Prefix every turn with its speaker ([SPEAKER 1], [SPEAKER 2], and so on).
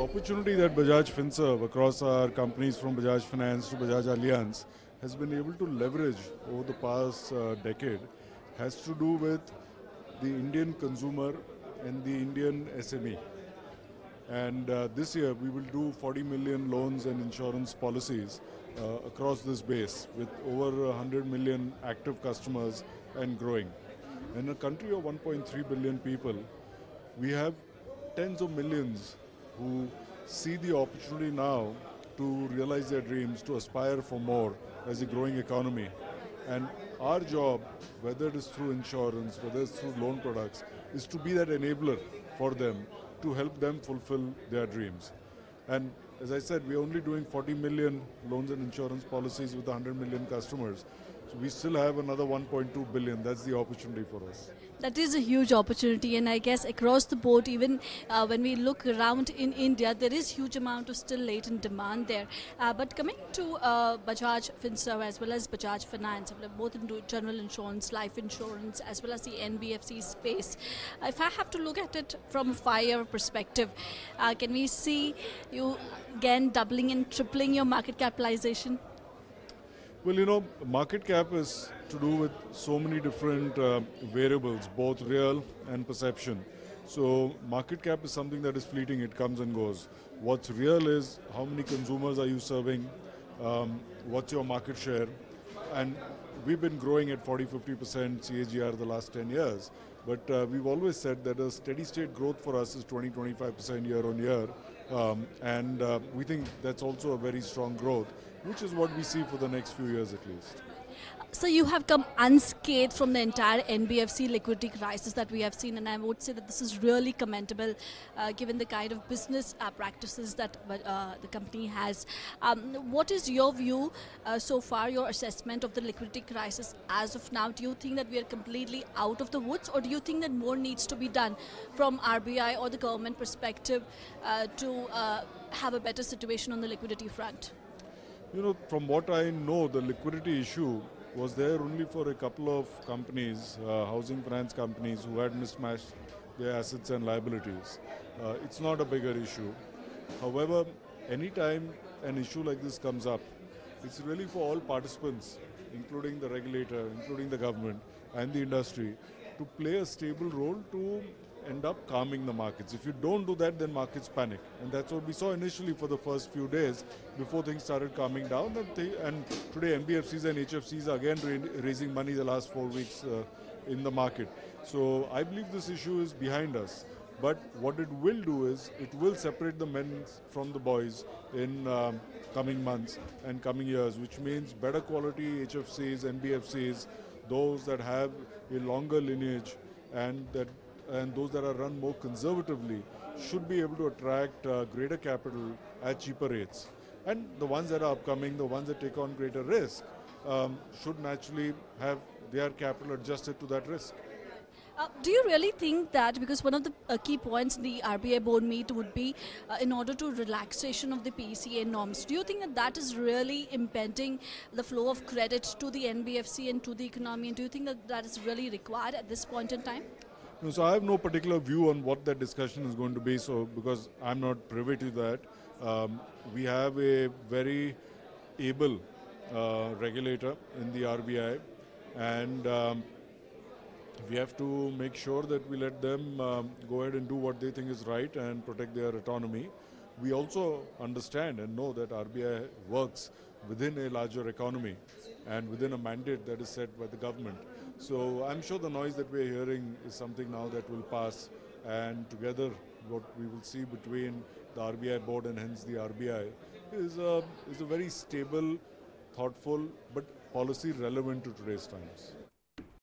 [SPEAKER 1] opportunity that Bajaj Finserv across our companies from Bajaj Finance to Bajaj Allianz has been able to leverage over the past decade has to do with the Indian consumer and the Indian SME. And this year we will do 40 million loans and insurance policies across this base with over 100 million active customers and growing. In a country of 1.3 billion people, we have tens of millions who see the opportunity now to realize their dreams, to aspire for more as a growing economy. And our job, whether it is through insurance, whether it's through loan products, is to be that enabler for them to help them fulfill their dreams. And as I said, we're only doing 40 million loans and insurance policies with 100 million customers. So we still have another 1.2 billion. That's the opportunity for us.
[SPEAKER 2] That is a huge opportunity, and I guess across the board, even when we look around in India, there is huge amount of still latent demand there. But coming to Bajaj Finserv as well as Bajaj Finance, both into general insurance, life insurance, as well as the NBFC space, if I have to look at it from a 5-year perspective, can we see you again doubling and tripling your market capitalization?
[SPEAKER 1] Well, you know, market cap is to do with so many different variables, both real and perception. So market cap is something that is fleeting, it comes and goes. What's real is how many consumers are you serving, what's your market share, and we've been growing at 40-50% CAGR the last 10 years. But we've always said that a steady state growth for us is 20-25% year on year. And we think that's also a very strong growth, which is what we see for the next few years at least.
[SPEAKER 2] So you have come unscathed from the entire NBFC liquidity crisis that we have seen, and I would say that this is really commendable given the kind of business practices that the company has. What is your view so far, your assessment of the liquidity crisis as of now? Do you think that we are completely out of the woods, or do you think that more needs to be done from RBI or the government perspective to have a better situation on the liquidity front?
[SPEAKER 1] You know, from what I know, the liquidity issue was there only for a couple of companies, housing finance companies who had mismatched their assets and liabilities. It's not a bigger issue. However, anytime an issue like this comes up, it's really for all participants, including the regulator, including the government and the industry, to play a stable role to end up calming the markets. If you don't do that, then markets panic. And that's what we saw initially for the first few days before things started calming down. And today NBFCs and HFCs are again raising money the last 4 weeks in the market. So I believe this issue is behind us. But what it will do is it will separate the men from the boys in coming months and coming years, which means better quality HFCs, NBFCs, those that have a longer lineage and those that are run more conservatively should be able to attract greater capital at cheaper rates. And the ones that are upcoming, the ones that take on greater risk, should naturally have their capital adjusted to that risk.
[SPEAKER 2] Do you really think that, because one of the key points in the RBI board meet would be in order to relaxation of the PCA norms, do you think that that is really impeding the flow of credit to the NBFC and to the economy, and do you think that that is really required at this point in time?
[SPEAKER 1] No, so I have no particular view on what that discussion is going to be, so because I'm not privy to that. We have a very able regulator in the RBI, and we have to make sure that we let them go ahead and do what they think is right and protect their autonomy. We also understand and know that RBI works within a larger economy and within a mandate that is set by the government. So I'm sure the noise that we're hearing is something now that will pass, and together what we will see between the RBI board and hence the RBI is a very stable, thoughtful but policy relevant to today's times.